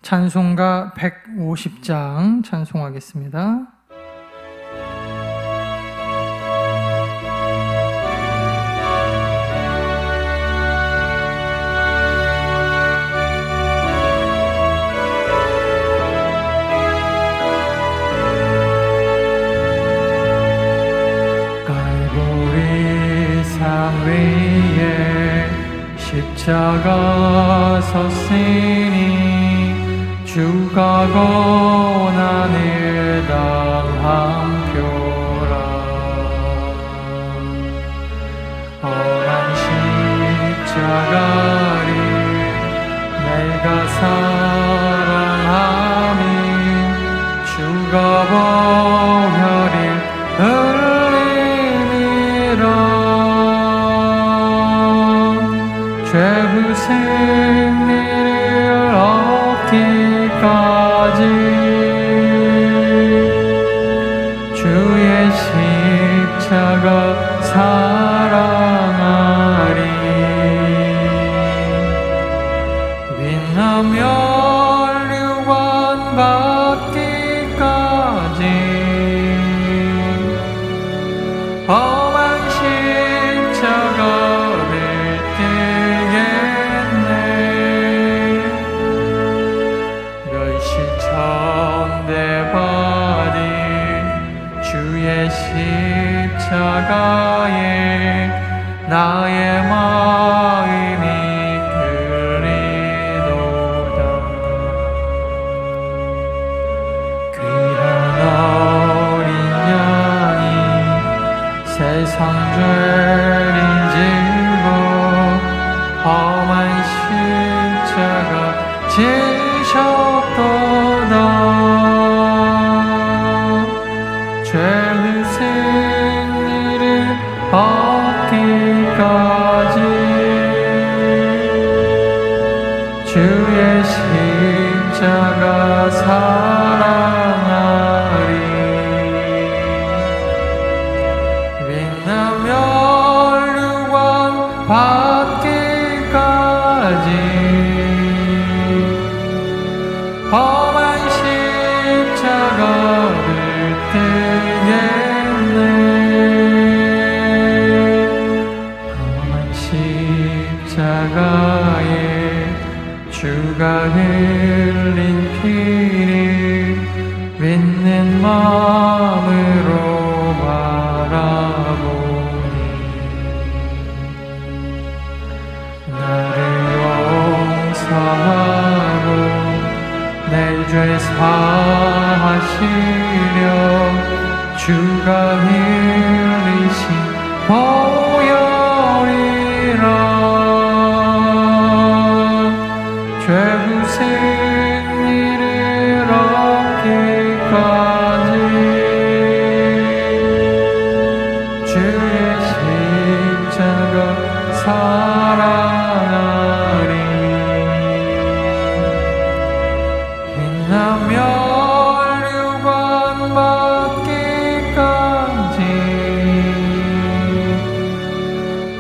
찬송가 150장 찬송하겠습니다. 갈보리 산 위에 십자가 섰으니 주가 고난 일당한 표라. 험한 십자가를 내가 사랑하니 주가 보혈을 흘리니라. 죄후 승리를 얻기까지 주의 십자가 사랑하리. 빛나며 류관 받기까지 험한 십자가를 뜨겠네. 멸시천대 받은 주의 십자가에 나의 마음이 끌리도다. 귀한 어린 양이 세상 죄를 지고 험한 십자가 지셨도다. 죄의 승리를 얻기까지 주의 십자가 사랑하리. 빛나며 류관 받기까지 험한 십자가를 뜨겠네. 험한 십자가에 주가 흘린 피를 믿는 마음으로 바라보니 나를 용서하고 내 죄 사하시려 주가 흘리신 보혈이라. 죄후 승리를 얻기까지 주의 십자가 사랑하리. 빛나며 류관 받기까지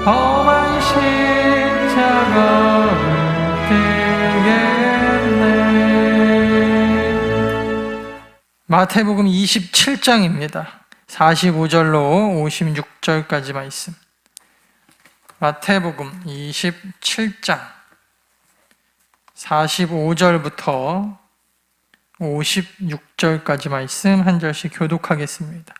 험한 십자가를 뜨겠네. 마태복음 27장입니다. 45절로 56절까지 말씀. 마태복음 27장 45절부터 56절까지 말씀 한 절씩 교독하겠습니다.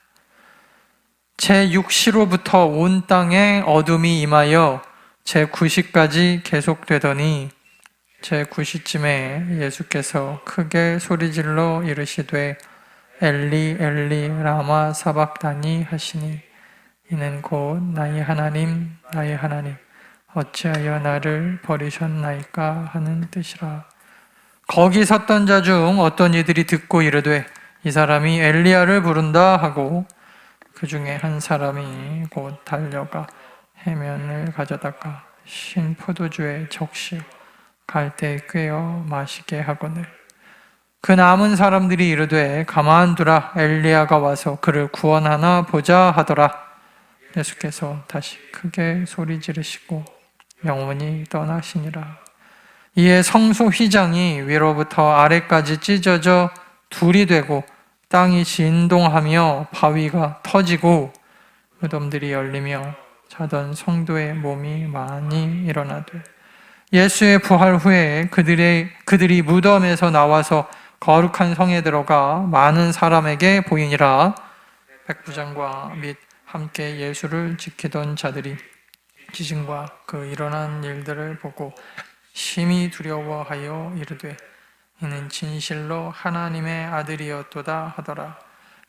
제6시로부터 온 땅에 어둠이 임하여 제9시까지 계속되더니 제9시쯤에 예수께서 크게 소리질러 이르시되 엘리 엘리 라마 사박다니 하시니 이는 곧 나의 하나님 나의 하나님 어찌하여 나를 버리셨나이까 하는 뜻이라. 거기 섰던 자 중 어떤 이들이 듣고 이르되 이 사람이 엘리야를 부른다 하고 그 중에 한 사람이 곧 달려가 해면을 가져다가 신 포도주에 적시 갈대에 꿰어 마시게 하거늘 그 남은 사람들이 이르되 가만두라 엘리야가 와서 그를 구원하나 보자 하더라. 예수께서 다시 크게 소리 지르시고 영원히 떠나시니라. 이에 성소 휘장이 위로부터 아래까지 찢어져 둘이 되고 땅이 진동하며 바위가 터지고 무덤들이 열리며 자던 성도의 몸이 많이 일어나되 예수의 부활 후에 그들이 무덤에서 나와서 거룩한 성에 들어가 많은 사람에게 보이니라. 백부장과 및 함께 예수를 지키던 자들이 지진과 그 일어난 일들을 보고 심히 두려워하여 이르되 이는 진실로 하나님의 아들이었도다 하더라.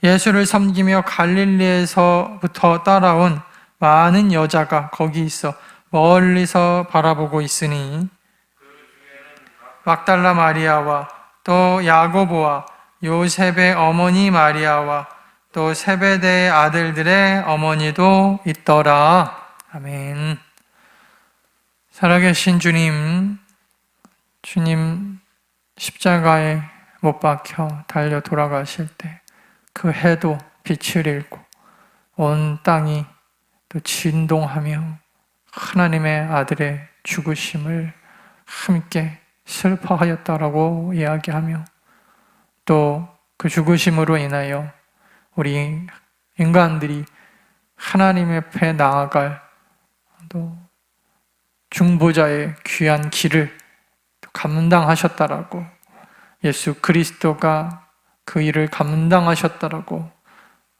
예수를 섬기며 갈릴리에서부터 따라온 많은 여자가 거기 있어 멀리서 바라보고 있으니 막달라 마리아와 또 야고보와 요셉의 어머니 마리아와 또 세베대의 아들들의 어머니도 있더라. 아멘. 살아계신 주님 십자가에 못 박혀 달려 돌아가실 때 그 해도 빛을 잃고 온 땅이 또 진동하며 하나님의 아들의 죽으심을 함께 슬퍼하였다라고 이야기하며 또 그 죽으심으로 인하여 우리 인간들이 하나님 앞에 나아갈 또 중보자의 귀한 길을 감당하셨다라고, 예수 그리스도가 그 일을 감당하셨다라고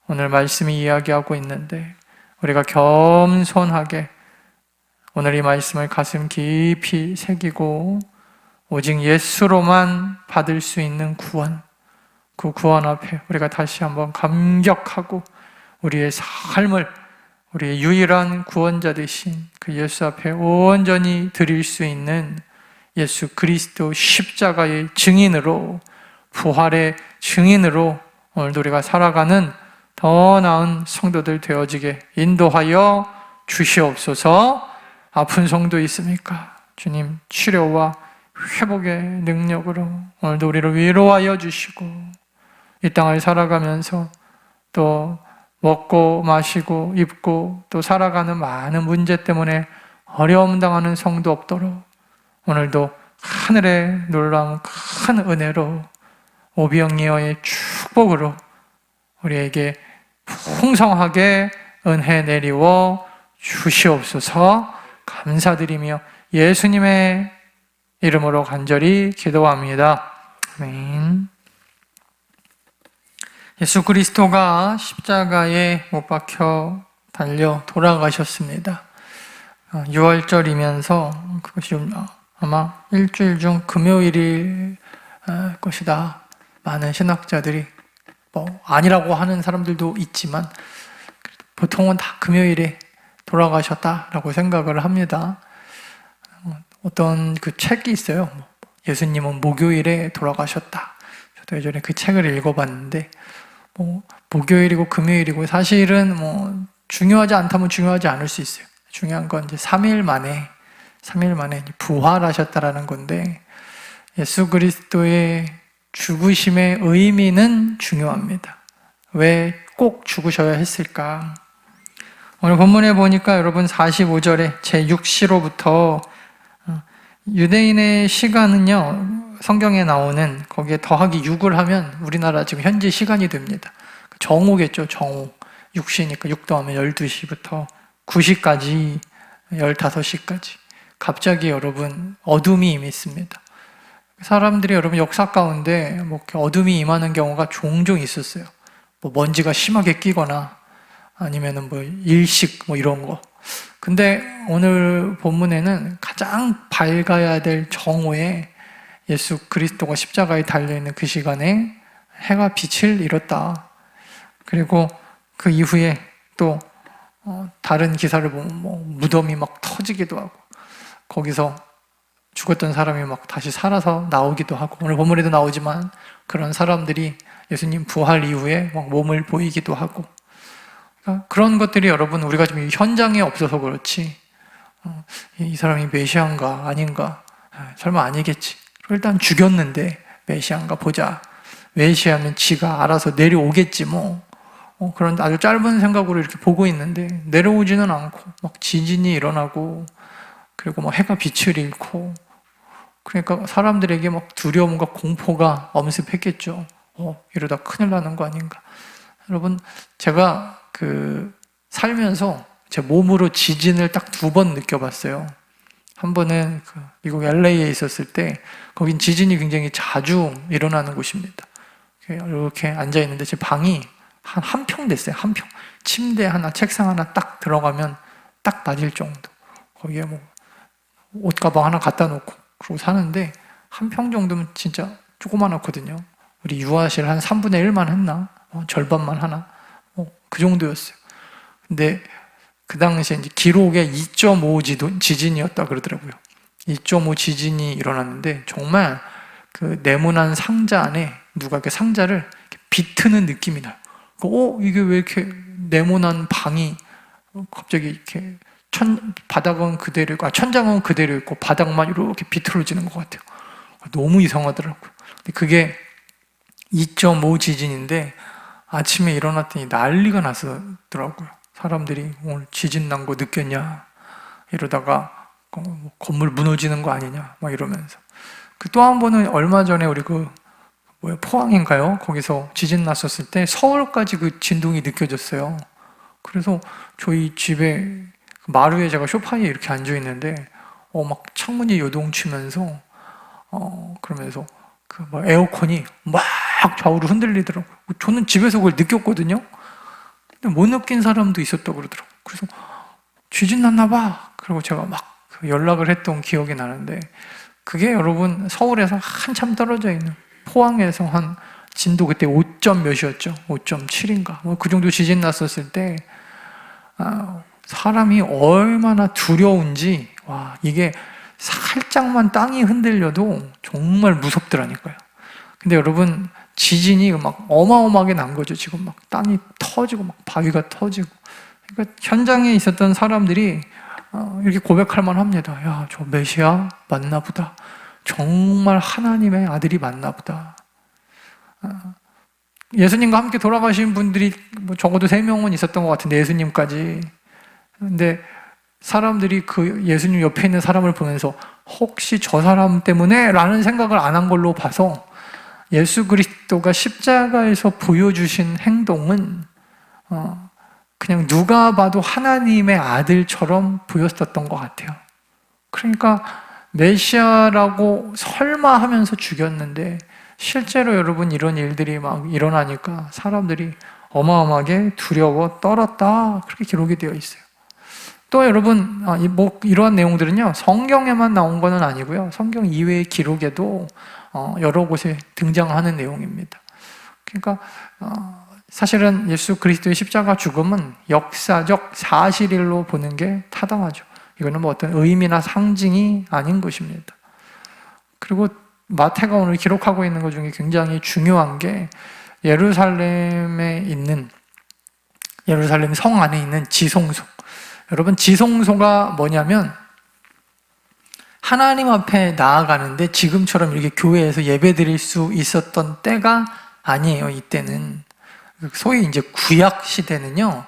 오늘 말씀이 이야기하고 있는데, 우리가 겸손하게 오늘 이 말씀을 가슴 깊이 새기고 오직 예수로만 받을 수 있는 구원, 그 구원 앞에 우리가 다시 한번 감격하고 우리의 삶을 우리의 유일한 구원자 되신 그 예수 앞에 온전히 드릴 수 있는 예수 그리스도 십자가의 증인으로, 부활의 증인으로 오늘도 우리가 살아가는 더 나은 성도들 되어지게 인도하여 주시옵소서. 아픈 성도 있습니까? 주님 치료와 회복의 능력으로 오늘도 우리를 위로하여 주시고, 이 땅을 살아가면서 또 먹고 마시고 입고 또 살아가는 많은 문제 때문에 어려움 당하는 성도 없도록 오늘도 하늘의 놀라운 큰 은혜로 오병이어의 축복으로 우리에게 풍성하게 은혜 내리워 주시옵소서. 감사드리며 예수님의 이름으로 간절히 기도합니다. 아멘. 예수 그리스도가 십자가에 못 박혀 달려 돌아가셨습니다. 6월절이면서 그것이 아마 일주일 중 금요일일 것이다. 많은 신학자들이 아니라고 하는 사람들도 있지만 보통은 다 금요일에 돌아가셨다라고 생각을 합니다. 어떤 그 책이 있어요. 예수님은 목요일에 돌아가셨다. 저도 예전에 그 책을 읽어봤는데 목요일이고 금요일이고 사실은 중요하지 않다면 중요하지 않을 수 있어요. 중요한 건 이제 3일 만에 부활하셨다라는 건데, 예수 그리스도의 죽으심의 의미는 중요합니다. 왜 꼭 죽으셔야 했을까? 오늘 본문에 보니까 여러분 45절에 제6시로부터 유대인의 시간은요, 성경에 나오는 거기에 더하기 6을 하면 우리나라 지금 현지 시간이 됩니다. 정오겠죠, 정오. 6시니까 6 더하면 12시부터 9시까지, 15시까지. 갑자기 여러분 어둠이 임했습니다. 사람들이 여러분 역사 가운데 어둠이 임하는 경우가 종종 있었어요. 먼지가 심하게 끼거나 아니면은 일식 이런 거. 근데 오늘 본문에는 가장 밝아야 될 정오에 예수 그리스도가 십자가에 달려있는 그 시간에 해가 빛을 잃었다. 그리고 그 이후에 또 다른 기사를 보면 무덤이 막 터지기도 하고 거기서 죽었던 사람이 막 다시 살아서 나오기도 하고, 오늘 본문에도 나오지만 그런 사람들이 예수님 부활 이후에 막 몸을 보이기도 하고, 그러니까 그런 것들이 여러분 우리가 지금 현장에 없어서 그렇지 이 사람이 메시아인가 아닌가, 설마 아니겠지. 일단 죽였는데 메시아인가 보자. 메시아면 지가 알아서 내려오겠지 그런 아주 짧은 생각으로 이렇게 보고 있는데 내려오지는 않고 막 지진이 일어나고, 그리고 해가 빛을 잃고, 그러니까 사람들에게 막 두려움과 공포가 엄습했겠죠. 이러다 큰일 나는 거 아닌가. 여러분, 제가 살면서 제 몸으로 지진을 딱 2번 느껴봤어요. 한 번은 미국 LA에 있었을 때, 거긴 지진이 굉장히 자주 일어나는 곳입니다. 이렇게 앉아있는데 제 방이 한 평 됐어요. 한 평. 침대 하나, 책상 하나 딱 들어가면 딱 맞을 정도. 거기에 뭐 옷가방 하나 갖다 놓고 그러고 사는데, 한 평 정도면 진짜 조그만하거든요. 우리 유아실 한 3분의 1만 했나? 절반만 하나? 그 정도였어요. 근데 그 당시에 이제 기록에 2.5 지진이었다 그러더라고요. 2.5 지진이 일어났는데, 정말 그 네모난 상자 안에 누가 이렇게 상자를 이렇게 비트는 느낌이 나요. 이게 왜 이렇게 네모난 방이 갑자기 이렇게 바닥은 그대로 있고, 천장은 그대로 있고 바닥만 이렇게 비틀어지는 것 같아요. 너무 이상하더라고요. 근데 그게 2.5 지진인데, 아침에 일어났더니 난리가 났더라고요. 사람들이 오늘 지진 난 거 느꼈냐, 이러다가 건물 무너지는 거 아니냐 막 이러면서. 또 한 번은 얼마 전에 우리 포항인가요? 거기서 지진 났었을 때 서울까지 그 진동이 느껴졌어요. 그래서 저희 집에 마루에 제가 소파에 이렇게 앉아 있는데 막 창문이 요동치면서 그러면서 에어컨이 막 좌우로 흔들리더라고요. 저는 집에서 그걸 느꼈거든요. 근데 못 느낀 사람도 있었다고 그러더라고요. 그래서 지진 났나 봐. 그리고 제가 막 연락을 했던 기억이 나는데, 그게 여러분 서울에서 한참 떨어져 있는 포항에서 한 진도 그때 5점 몇이었죠. 5.7인가 그 정도 지진 났었을 때 사람이 얼마나 두려운지, 이게 살짝만 땅이 흔들려도 정말 무섭더라니까요. 근데 여러분, 지진이 막 어마어마하게 난 거죠. 지금 막 땅이 터지고 막 바위가 터지고. 그러니까 현장에 있었던 사람들이 이렇게 고백할 만합니다. 야, 저 메시아 맞나 보다. 정말 하나님의 아들이 맞나 보다. 예수님과 함께 돌아가신 분들이 적어도 3명은 있었던 것 같은데, 예수님까지. 근데 사람들이 그 예수님 옆에 있는 사람을 보면서 혹시 저 사람 때문에? 라는 생각을 안 한 걸로 봐서, 예수 그리스도가 십자가에서 보여주신 행동은 그냥 누가 봐도 하나님의 아들처럼 보였었던 것 같아요. 그러니까 메시아라고 설마 하면서 죽였는데, 실제로 여러분 이런 일들이 막 일어나니까 사람들이 어마어마하게 두려워 떨었다, 그렇게 기록이 되어 있어요. 또 여러분, 이러한 내용들은요, 성경에만 나온 거는 아니고요, 성경 이외의 기록에도 여러 곳에 등장하는 내용입니다. 그러니까 사실은 예수 그리스도의 십자가 죽음은 역사적 사실일로 보는 게 타당하죠. 이거는 어떤 의미나 상징이 아닌 것입니다. 그리고 마태가 오늘 기록하고 있는 것 중에 굉장히 중요한 게, 예루살렘 성 안에 있는 지성소. 여러분, 지성소가 뭐냐면 하나님 앞에 나아가는데 지금처럼 이렇게 교회에서 예배 드릴 수 있었던 때가 아니에요. 이때는 소위 이제 구약 시대는요,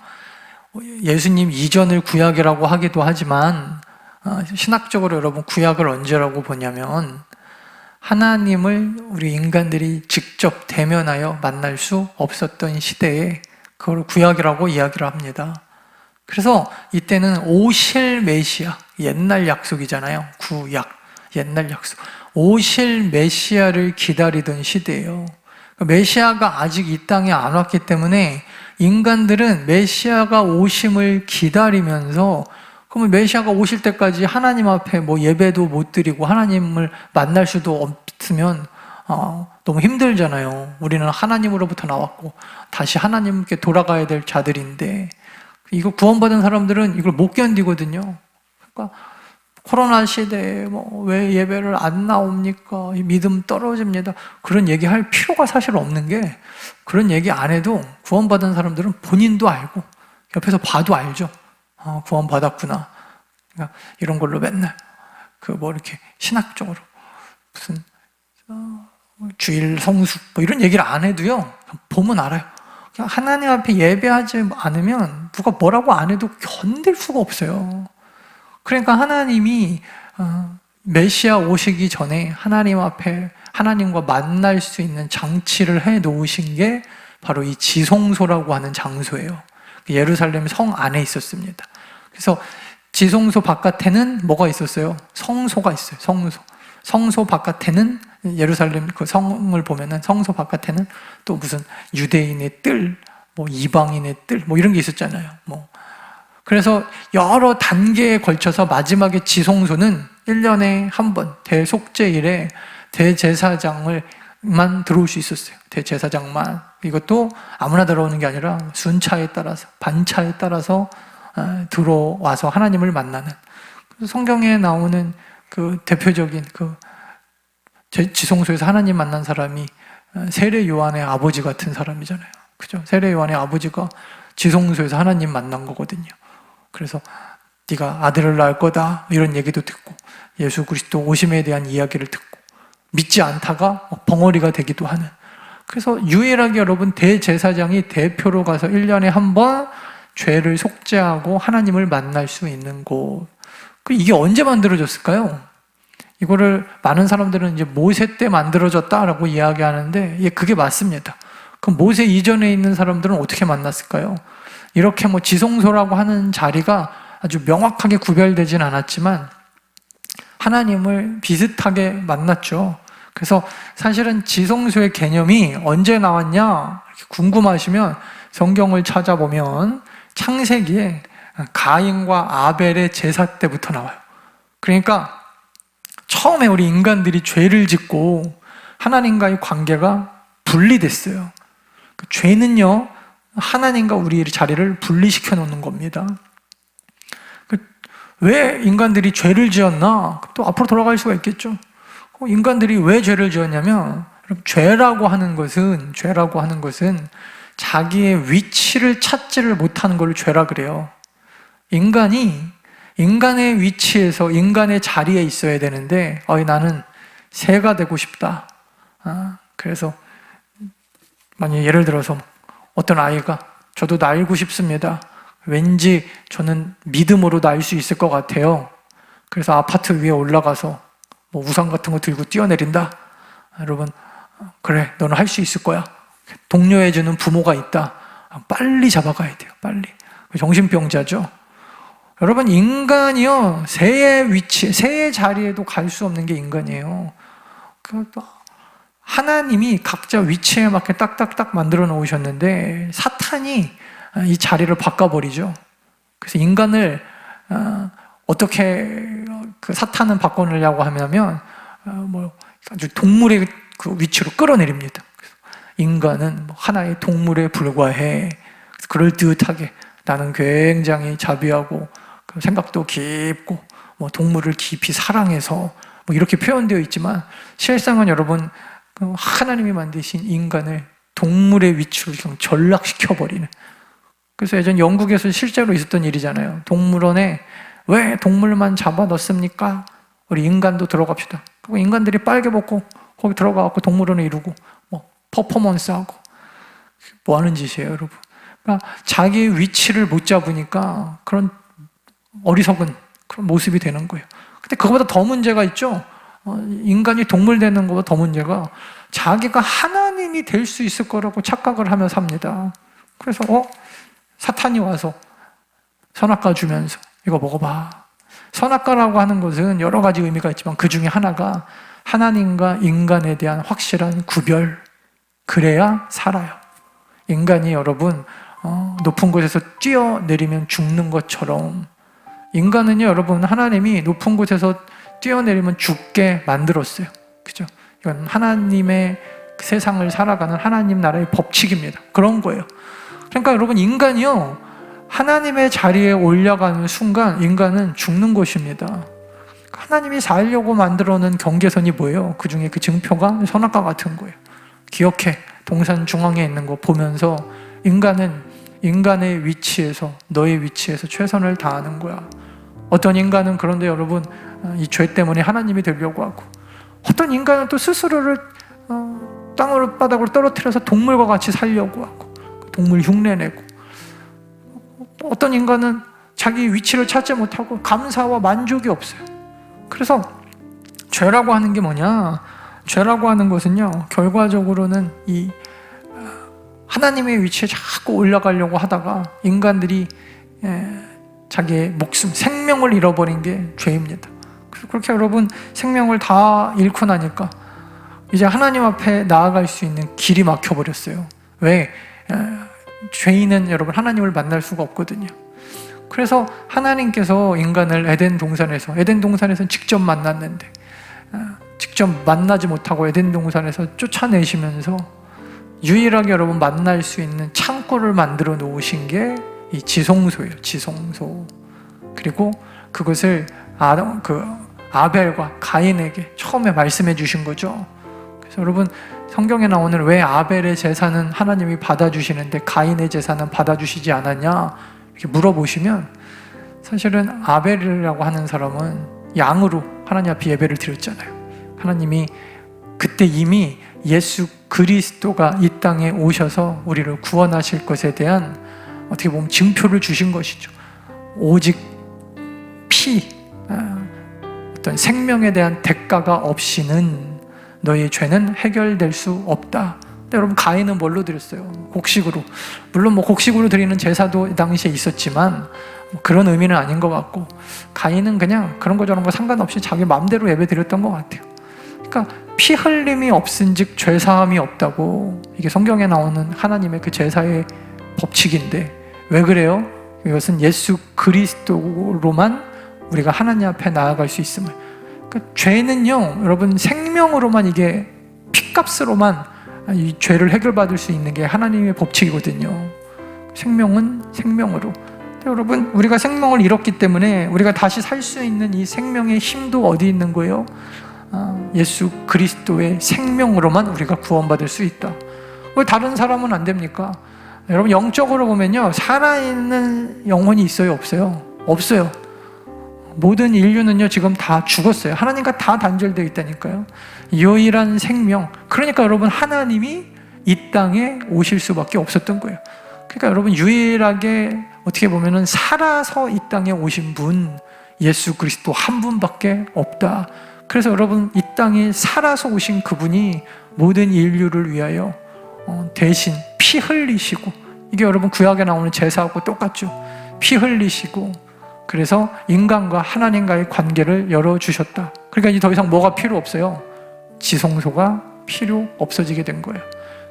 예수님 이전을 구약이라고 하기도 하지만 신학적으로 여러분 구약을 언제라고 보냐면, 하나님을 우리 인간들이 직접 대면하여 만날 수 없었던 시대에 그걸 구약이라고 이야기를 합니다. 그래서 이때는 오실 메시아, 옛날 약속이잖아요. 구약, 옛날 약속. 오실 메시아를 기다리던 시대예요. 메시아가 아직 이 땅에 안 왔기 때문에 인간들은 메시아가 오심을 기다리면서, 그러면 메시아가 오실 때까지 하나님 앞에 예배도 못 드리고 하나님을 만날 수도 없으면 너무 힘들잖아요. 우리는 하나님으로부터 나왔고 다시 하나님께 돌아가야 될 자들인데, 이거 구원받은 사람들은 이걸 못 견디거든요. 그러니까 코로나 시대에 왜 예배를 안 나옵니까? 믿음 떨어집니다. 그런 얘기할 필요가 사실 없는 게, 그런 얘기 안 해도 구원받은 사람들은 본인도 알고 옆에서 봐도 알죠. 구원받았구나. 그러니까 이런 걸로 맨날 이렇게 신학적으로 무슨 주일 성숙 이런 얘기를 안 해도요, 보면 알아요. 그냥 하나님 앞에 예배하지 않으면 누가 뭐라고 안 해도 견딜 수가 없어요. 그러니까 하나님이 메시아 오시기 전에 하나님 앞에 하나님과 만날 수 있는 장치를 해 놓으신 게 바로 이 지성소라고 하는 장소예요. 예루살렘 성 안에 있었습니다. 그래서 지성소 바깥에는 뭐가 있었어요? 성소가 있어요. 성소 바깥에는 예루살렘 그 성을 보면은 성소 바깥에는 또 무슨 유대인의 뜰, 뭐 이방인의 뜰, 뭐 이런 게 있었잖아요. 그래서 여러 단계에 걸쳐서 마지막에 지성소는 1년에 한 번 대속죄일에 대제사장을만 들어올 수 있었어요. 대제사장만. 이것도 아무나 들어오는 게 아니라 순차에 따라서, 반차에 따라서 들어와서 하나님을 만나는. 성경에 나오는 그 대표적인 그 지성소에서 하나님 만난 사람이 세례 요한의 아버지 같은 사람이잖아요. 그죠? 세례 요한의 아버지가 지성소에서 하나님 만난 거거든요. 그래서 네가 아들을 낳을 거다 이런 얘기도 듣고 예수 그리스도 오심에 대한 이야기를 듣고 믿지 않다가 벙어리가 되기도 하는. 그래서 유일하게 여러분 대제사장이 대표로 가서 1년에 한 번 죄를 속죄하고 하나님을 만날 수 있는 곳. 이게 언제 만들어졌을까요? 이거를 많은 사람들은 이제 모세 때 만들어졌다라고 이야기하는데 그게 맞습니다. 그럼 모세 이전에 있는 사람들은 어떻게 만났을까요? 이렇게 지성소라고 하는 자리가 아주 명확하게 구별되진 않았지만 하나님을 비슷하게 만났죠. 그래서 사실은 지성소의 개념이 언제 나왔냐 궁금하시면 성경을 찾아보면 창세기에 가인과 아벨의 제사 때부터 나와요. 그러니까 처음에 우리 인간들이 죄를 짓고 하나님과의 관계가 분리됐어요. 죄는요, 하나님과 우리의 자리를 분리시켜 놓는 겁니다. 왜 인간들이 죄를 지었나? 또 앞으로 돌아갈 수가 있겠죠. 인간들이 왜 죄를 지었냐면, 죄라고 하는 것은 자기의 위치를 찾지를 못하는 걸 죄라 그래요. 인간이 인간의 위치에서 인간의 자리에 있어야 되는데 나는 새가 되고 싶다. 그래서 만약 예를 들어서 어떤 아이가 저도 날고 싶습니다. 왠지 저는 믿음으로 날 수 있을 것 같아요. 그래서 아파트 위에 올라가서 우산 같은 거 들고 뛰어내린다. 여러분, 그래, 너는 할 수 있을 거야. 독려해주는 부모가 있다. 빨리 잡아가야 돼요. 빨리. 정신병자죠. 여러분, 인간이요, 새의 위치, 새의 자리에도 갈 수 없는 게 인간이에요. 하나님이 각자 위치에 맞게 딱딱딱 만들어 놓으셨는데 사탄이 이 자리를 바꿔버리죠. 그래서 인간을 어떻게 그 사탄은 바꿔내려고 하냐면 아주 동물의 그 위치로 끌어내립니다. 인간은 하나의 동물에 불과해. 그럴듯하게 나는 굉장히 자비하고 생각도 깊고 동물을 깊이 사랑해서 이렇게 표현되어 있지만 실상은 여러분 하나님이 만드신 인간을 동물의 위치로 전락시켜버리는. 그래서 예전 영국에서 실제로 있었던 일이잖아요. 동물원에 왜 동물만 잡아 넣습니까? 우리 인간도 들어갑시다. 그리고 인간들이 빨개 벗고 거기 들어가서 동물원을 이루고 퍼포먼스하고 뭐 하는 짓이에요, 여러분? 그러니까 자기의 위치를 못 잡으니까 그런 어리석은 그런 모습이 되는 거예요. 근데 그거보다 더 문제가 있죠. 인간이 동물 되는 것보다 더 문제가 자기가 하나님이 될 수 있을 거라고 착각을 하며 삽니다. 그래서 사탄이 와서 선악과 주면서 이거 먹어봐. 선악과라고 하는 것은 여러 가지 의미가 있지만 그 중에 하나가 하나님과 인간에 대한 확실한 구별. 그래야 살아요. 인간이 여러분 높은 곳에서 뛰어내리면 죽는 것처럼 인간은요, 여러분, 하나님이 높은 곳에서 뛰어내리면 죽게 만들었어요. 그죠? 이건 하나님의 세상을 살아가는 하나님 나라의 법칙입니다. 그런 거예요. 그러니까 여러분, 인간이요, 하나님의 자리에 올라가는 순간 인간은 죽는 것입니다. 하나님이 살려고 만들어 놓은 경계선이 뭐예요? 그 중에 그 증표가 선악과 같은 거예요. 기억해. 동산 중앙에 있는 거 보면서 인간은 인간의 위치에서, 너의 위치에서 최선을 다하는 거야. 어떤 인간은 그런데 여러분, 이 죄 때문에 하나님이 되려고 하고, 어떤 인간은 또 스스로를 땅바닥으로 떨어뜨려서 동물과 같이 살려고 하고, 동물 흉내내고, 어떤 인간은 자기 위치를 찾지 못하고 감사와 만족이 없어요. 그래서 죄라고 하는 게 뭐냐? 죄라고 하는 것은요, 결과적으로는 이 하나님의 위치에 자꾸 올라가려고 하다가 인간들이 자기의 목숨, 생명을 잃어버린 게 죄입니다. 그래서 그렇게 여러분 생명을 다 잃고 나니까 이제 하나님 앞에 나아갈 수 있는 길이 막혀버렸어요. 왜? 죄인은 여러분 하나님을 만날 수가 없거든요. 그래서 하나님께서 인간을 에덴 동산에서 직접 만났는데 직접 만나지 못하고 에덴 동산에서 쫓아내시면서 유일하게 여러분 만날 수 있는 창고를 만들어 놓으신 게 이 지성소예요. 지성소. 그리고 그것을 아벨과 가인에게 처음에 말씀해 주신 거죠. 그래서 여러분 성경에 나오는 왜 아벨의 제사는 하나님이 받아주시는데 가인의 제사는 받아주시지 않았냐 이렇게 물어보시면, 사실은 아벨이라고 하는 사람은 양으로 하나님 앞에 예배를 드렸잖아요. 하나님이 그때 이미 예수 그리스도가 이 땅에 오셔서 우리를 구원하실 것에 대한 어떻게 보면 증표를 주신 것이죠. 오직 어떤 생명에 대한 대가가 없이는 너희 죄는 해결될 수 없다. 근데 여러분 가인은 뭘로 드렸어요? 곡식으로. 물론 곡식으로 드리는 제사도 이 당시에 있었지만 그런 의미는 아닌 것 같고, 가인은 그냥 그런 거 저런 거 상관없이 자기 마음대로 예배 드렸던 것 같아요. 그러니까 피 흘림이 없은즉 죄 사함이 없다고, 이게 성경에 나오는 하나님의 그 제사의 법칙인데 왜 그래요? 이것은 예수 그리스도로만 우리가 하나님 앞에 나아갈 수 있음을. 그러니까 죄는요, 여러분 생명으로만, 이게 피값으로만 이 죄를 해결받을 수 있는 게 하나님의 법칙이거든요. 생명은 생명으로. 여러분 우리가 생명을 잃었기 때문에 우리가 다시 살 수 있는 이 생명의 힘도 어디 있는 거예요? 예수 그리스도의 생명으로만 우리가 구원받을 수 있다. 왜 다른 사람은 안 됩니까? 여러분 영적으로 보면요, 살아있는 영혼이 있어요? 없어요? 없어요. 모든 인류는요 지금 다 죽었어요. 하나님과 다 단절되어 있다니까요. 유일한 생명. 그러니까 여러분 하나님이 이 땅에 오실 수밖에 없었던 거예요. 그러니까 여러분 유일하게 어떻게 보면은 살아서 이 땅에 오신 분, 예수 그리스도 한 분밖에 없다. 그래서 여러분 이 땅에 살아서 오신 그분이 모든 인류를 위하여 대신 피 흘리시고, 이게 여러분 구약에 나오는 제사하고 똑같죠. 피 흘리시고, 그래서 인간과 하나님과의 관계를 열어주셨다. 그러니까 이제 더 이상 뭐가 필요 없어요? 지성소가 필요 없어지게 된 거예요.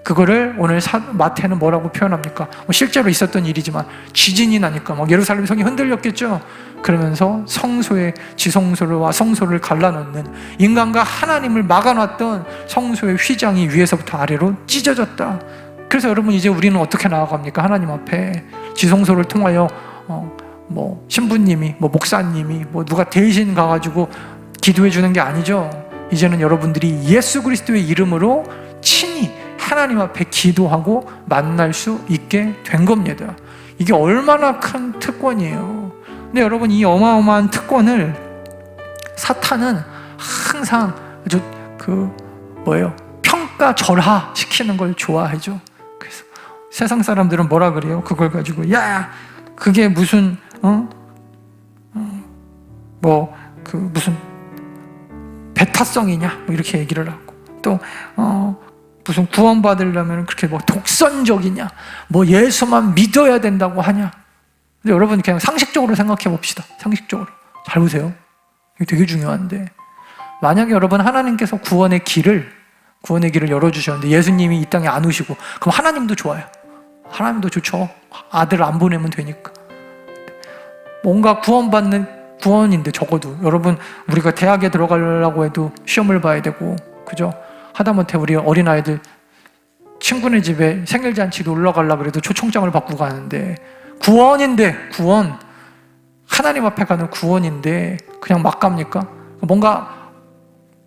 그거를 오늘 마태는 뭐라고 표현합니까? 실제로 있었던 일이지만 지진이 나니까 막 예루살렘 성이 흔들렸겠죠. 그러면서 성소의 지성소와 성소를 갈라놓는, 인간과 하나님을 막아놨던 성소의 휘장이 위에서부터 아래로 찢어졌다. 그래서 여러분 이제 우리는 어떻게 나아갑니까? 하나님 앞에 지성소를 통하여 신부님이 목사님이 누가 대신 가가지고 기도해 주는 게 아니죠. 이제는 여러분들이 예수 그리스도의 이름으로 친히 하나님 앞에 기도하고 만날 수 있게 된 겁니다. 이게 얼마나 큰 특권이에요. 근데 여러분 이 어마어마한 특권을 사탄은 항상 아주 평가절하 시키는 걸 좋아하죠. 그래서 세상 사람들은 뭐라 그래요? 그걸 가지고 야 그게 무슨 무슨 배타성이냐 이렇게 얘기를 하고, 또 무슨 구원받으려면 그렇게 독선적이냐, 예수만 믿어야 된다고 하냐. 근데 여러분 그냥 상식적으로 생각해 봅시다. 상식적으로 잘 보세요. 이게 되게 중요한데, 만약에 여러분 하나님께서 구원의 길을 열어주셨는데 예수님이 이 땅에 안 오시고, 그럼 하나님도 좋아요. 하나님도 좋죠. 아들 안 보내면 되니까. 뭔가 구원인데 적어도 여러분 우리가 대학에 들어가려고 해도 시험을 봐야 되고, 그죠? 하다못해 우리 어린아이들 친구네 집에 생일잔치 놀러 가려고 그래도 초청장을 받고 가는데, 구원 하나님 앞에 가는 구원인데 그냥 막 갑니까? 뭔가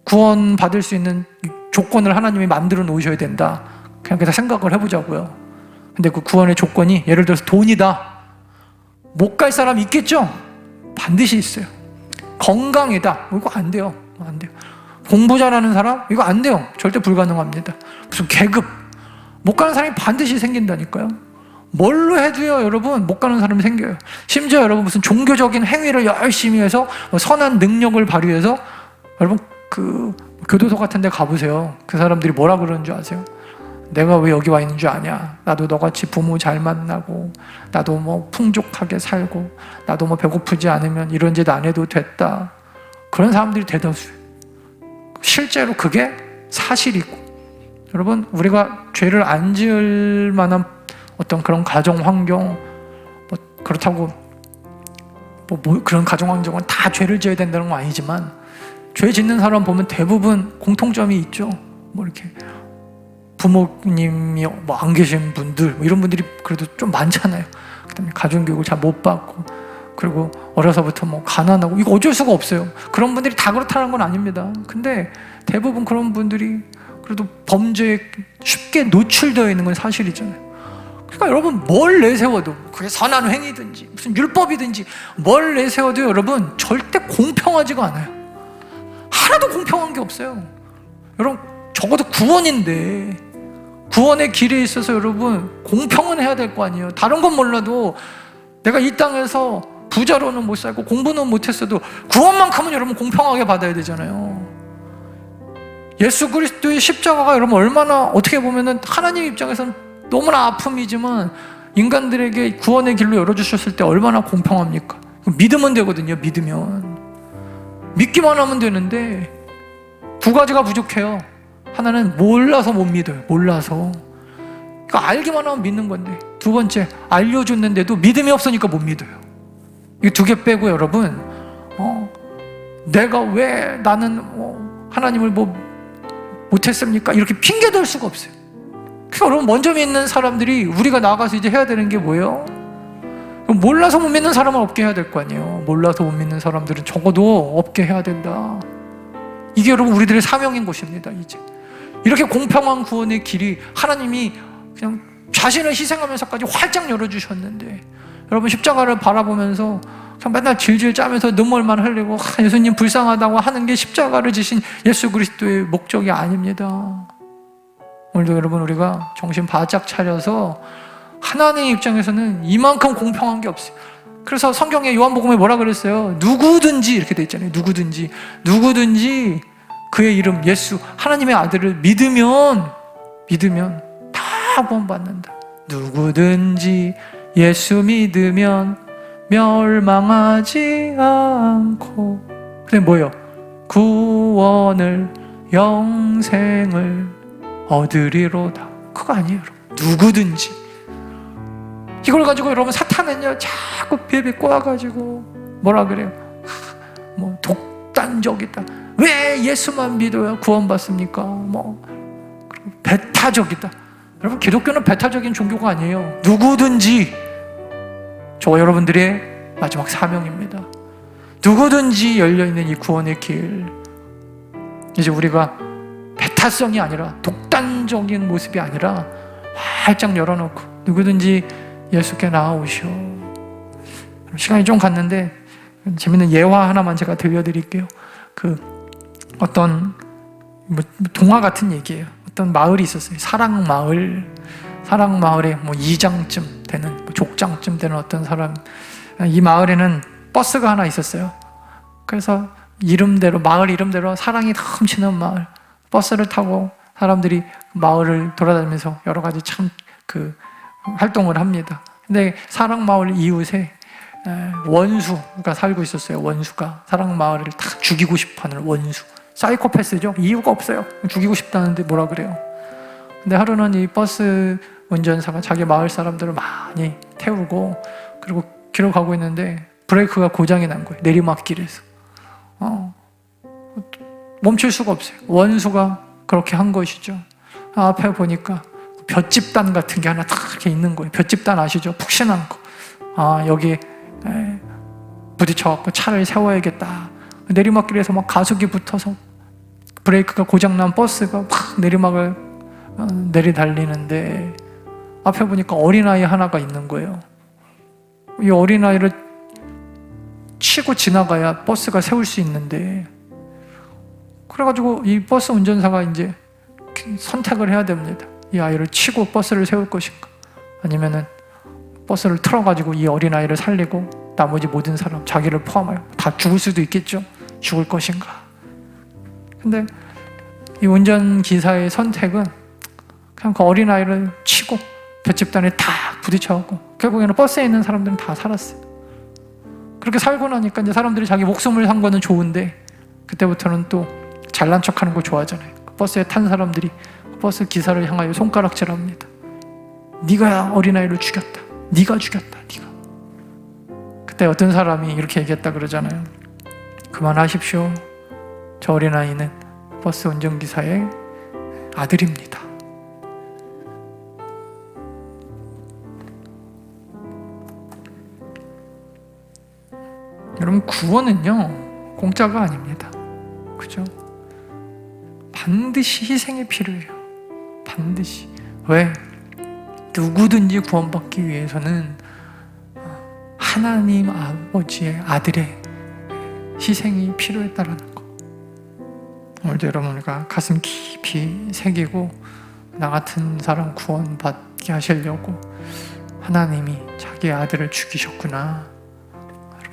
구원 받을 수 있는 조건을 하나님이 만들어 놓으셔야 된다. 그냥 생각을 해보자고요. 근데 그 구원의 조건이 예를 들어서 돈이다. 못 갈 사람 있겠죠? 반드시 있어요. 건강이다. 이거 안 돼요. 안 돼요. 공부 잘하는 사람? 이거 안 돼요. 절대 불가능합니다. 무슨 계급. 못 가는 사람이 반드시 생긴다니까요. 뭘로 해도요, 여러분, 못 가는 사람이 생겨요. 심지어 여러분 무슨 종교적인 행위를 열심히 해서 선한 능력을 발휘해서 여러분 그 교도소 같은 데 가보세요. 그 사람들이 뭐라 그러는 줄 아세요? 내가 왜 여기 와 있는 줄 아냐? 나도 너같이 부모 잘 만나고, 나도 뭐 풍족하게 살고, 나도 뭐 배고프지 않으면 이런 짓 안 해도 됐다. 그런 사람들이 대다수예요. 실제로 그게 사실이고, 여러분, 우리가 죄를 안 지을 만한 어떤 그런 가정 환경, 뭐 그렇다고 뭐 그런 가정 환경은 다 죄를 지어야 된다는 건 아니지만, 죄 짓는 사람 보면 대부분 공통점이 있죠. 뭐 이렇게 부모님이 뭐 안 계신 분들, 뭐 이런 분들이 그래도 좀 많잖아요. 그다음에 가정교육을 잘 못 받고, 그리고 어려서부터 뭐 가난하고, 이거 어쩔 수가 없어요. 그런 분들이 다 그렇다는 건 아닙니다. 근데 대부분 그런 분들이 그래도 범죄에 쉽게 노출되어 있는 건 사실이잖아요. 그러니까 여러분, 뭘 내세워도, 그게 선한 행위든지 무슨 율법이든지 뭘 내세워도 여러분 절대 공평하지가 않아요. 하나도 공평한 게 없어요. 여러분, 적어도 구원인데, 구원의 길에 있어서 여러분 공평은 해야 될 거 아니에요. 다른 건 몰라도 내가 이 땅에서 부자로는 못 살고 공부는 못했어도 구원만큼은 여러분 공평하게 받아야 되잖아요. 예수 그리스도의 십자가가 여러분 얼마나, 어떻게 보면은 하나님 입장에서는 너무나 아픔이지만 인간들에게 구원의 길로 열어주셨을 때 얼마나 공평합니까? 믿으면 되거든요. 믿기만 하면 되는데 두 가지가 부족해요. 하나는 몰라서 못 믿어요. 몰라서. 그러니까 알기만 하면 믿는 건데, 두 번째, 알려줬는데도 믿음이 없으니까 못 믿어요. 이 두 개 빼고 여러분, 내가 왜 나는 하나님을 뭐 못했습니까? 이렇게 핑계댈 수가 없어요. 그러니까 여러분, 먼저 믿는 사람들이 우리가 나가서 이제 해야 되는 게 뭐예요? 몰라서 못 믿는 사람은 없게 해야 될 거 아니에요. 몰라서 못 믿는 사람들은 적어도 없게 해야 된다. 이게 여러분 우리들의 사명인 것입니다. 이제 이렇게 공평한 구원의 길이 하나님이 그냥 자신을 희생하면서까지 활짝 열어주셨는데, 여러분 십자가를 바라보면서 그냥 맨날 질질 짜면서 눈물만 흘리고 예수님 불쌍하다고 하는 게 십자가를 지신 예수 그리스도의 목적이 아닙니다. 오늘도 여러분 우리가 정신 바짝 차려서, 하나님의 입장에서는 이만큼 공평한 게 없어요. 그래서 성경에 요한복음에 뭐라 그랬어요? 누구든지, 이렇게 돼 있잖아요. 누구든지 그의 이름 예수, 하나님의 아들을 믿으면 다 구원받는다. 누구든지 예수 믿으면 멸망하지 않고, 근데 뭐예요? 구원을, 영생을 얻으리로다. 그거 아니에요, 여러분. 누구든지. 이걸 가지고 여러분 사탄은요 자꾸 비비 꼬아가지고 뭐라 그래요? 뭐 독단적이다. 왜 예수만 믿어야 구원받습니까? 뭐 배타적이다. 여러분, 기독교는 배타적인 종교가 아니에요. 누구든지, 저와 여러분들의 마지막 사명입니다. 누구든지 열려있는 이 구원의 길, 이제 우리가 배타성이 아니라, 독단적인 모습이 아니라 활짝 열어놓고 누구든지 예수께 나아오시오. 시간이 좀 갔는데 재밌는 예화 하나만 제가 들려드릴게요. 어떤 동화 같은 얘기예요. 어떤 마을이 있었어요. 사랑마을에 뭐 2장쯤 되는, 족장쯤 되는 어떤 사람, 이 마을에는 버스가 하나 있었어요. 그래서 마을 이름대로 사랑이 넘치는 마을, 버스를 타고 사람들이 마을을 돌아다니면서 여러 가지 참 활동을 합니다. 근데 사랑마을 이웃에 원수가 살고 있었어요. 원수가 사랑마을을 다 죽이고 싶어하는 원수, 사이코패스죠. 이유가 없어요. 죽이고 싶다는데 뭐라 그래요. 근데 하루는 이 버스 운전사가 자기 마을 사람들을 많이 태우고, 그리고 길을 가고 있는데 브레이크가 고장이 난 거예요. 내리막길에서. 멈출 수가 없어요. 원수가 그렇게 한 것이죠. 앞에 보니까 볏짚단 같은 게 하나 딱 이렇게 있는 거예요. 볏짚단 아시죠? 푹신한 거. 여기 부딪혀갖고 차를 세워야겠다. 내리막길에서 막 가속이 붙어서 브레이크가 고장난 버스가 막 내리막을 내리달리는데, 앞에 보니까 어린아이 하나가 있는 거예요. 이 어린아이를 치고 지나가야 버스가 세울 수 있는데, 그래가지고 이 버스 운전사가 이제 선택을 해야 됩니다. 이 아이를 치고 버스를 세울 것인가, 아니면은 버스를 틀어가지고 이 어린아이를 살리고 나머지 모든 사람, 자기를 포함하여 다 죽을 수도 있겠죠. 죽을 것인가. 근데 이 운전기사의 선택은 그냥 그 어린아이를 치고 볏집단에 다 부딪혀갖고 결국에는 버스에 있는 사람들은 다 살았어요. 그렇게 살고 나니까 이제 사람들이 자기 목숨을 산 거는 좋은데 그때부터는 또 잘난 척하는 거 좋아하잖아요. 그 버스에 탄 사람들이 그 버스 기사를 향하여 손가락질합니다. 네가 어린아이를 죽였다. 네가 죽였다. 네가. 그때 어떤 사람이 이렇게 얘기했다 그러잖아요. 그만하십시오. 저 어린아이는 버스 운전기사의 아들입니다. 여러분, 구원은요 공짜가 아닙니다. 그죠? 반드시 희생이 필요해요. 반드시. 왜? 누구든지 구원받기 위해서는 하나님 아버지의 아들의 희생이 필요했다라는 거. 오늘도 여러분과 가슴 깊이 새기고 나 같은 사람 구원받게 하시려고 하나님이 자기의 아들을 죽이셨구나.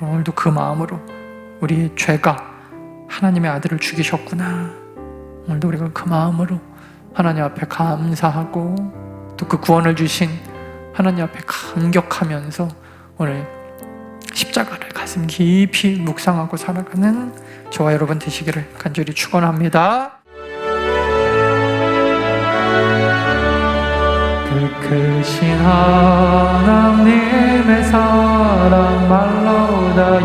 오늘도 그 마음으로 우리의 죄가 하나님의 아들을 죽이셨구나. 오늘도 우리가 그 마음으로 하나님 앞에 감사하고 또 그 구원을 주신 하나님 앞에 감격하면서 오늘 십자가를 가슴 깊이 묵상하고 살아가는 저와 여러분 되시기를 간절히 축원합니다. 그 크신 하나님의 사랑 말로 다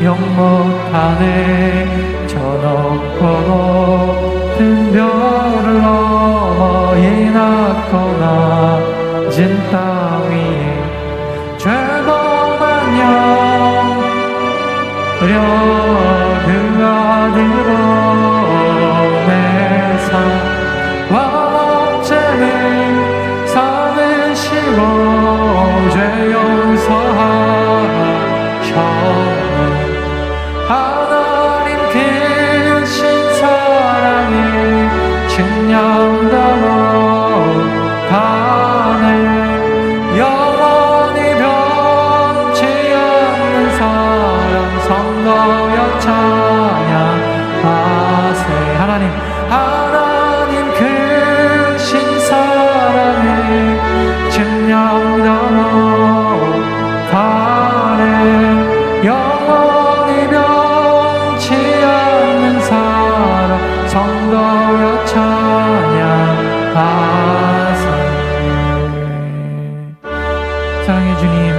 영 못하네. 저 높고 높은 별을 넘어 이 낮고 낮은 땅 위에 죄범한 영려 그 아들로 내사 왕죄를 삼으시고 죄 용서하셨네. 하나님 크신 사랑이 증량다고 하네. 영원히 변치 않는 사랑 성도여 찬양하세. 하나님 크신 사랑이 증량다고 하네. 영원히 변치 않는 사랑 성도여 찬양하세. 사랑의 주님,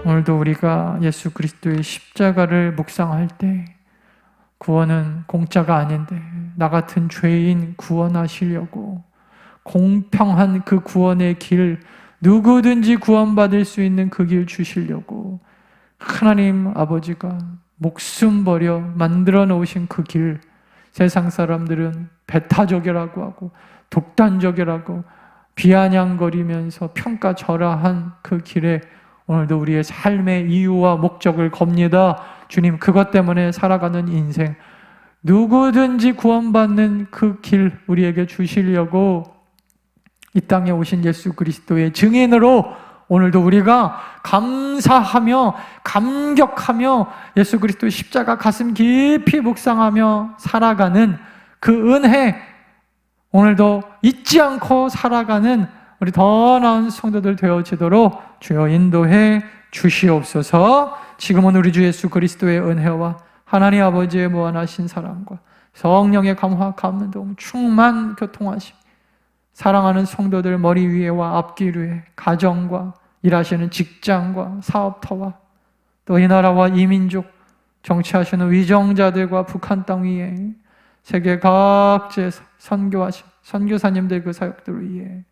오늘도 우리가 예수 그리스도의 십자가를 묵상할 때 구원은 공짜가 아닌데 나 같은 죄인 구원하시려고 공평한 그 구원의 길, 누구든지 구원받을 수 있는 그 길 주시려고 하나님 아버지가 목숨 버려 만들어 놓으신 그 길, 세상 사람들은 배타적이라고 하고 독단적이라고 비아냥거리면서 평가절하한 그 길에 오늘도 우리의 삶의 이유와 목적을 겁니다. 주님, 그것 때문에 살아가는 인생, 누구든지 구원받는 그 길 우리에게 주시려고 이 땅에 오신 예수 그리스도의 증인으로 오늘도 우리가 감사하며 감격하며 예수 그리스도의 십자가 가슴 깊이 묵상하며 살아가는 그 은혜, 오늘도 잊지 않고 살아가는 우리 더 나은 성도들 되어지도록 주여 인도해 주시옵소서. 지금은 우리 주 예수 그리스도의 은혜와 하나님 아버지의 무한하신 사랑과 성령의 감화 감동 충만 교통하심, 사랑하는 성도들 머리 위에와 앞길 위에 가정과 일하시는 직장과 사업터와 또 이 나라와 이 민족 정치하시는 위정자들과 북한 땅 위에 세계 각지에서 선교하신 선교사님들 그 사역들 위에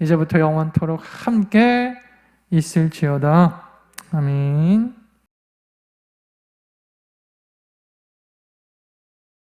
이제부터 영원토록 함께 있을지어다. 아멘.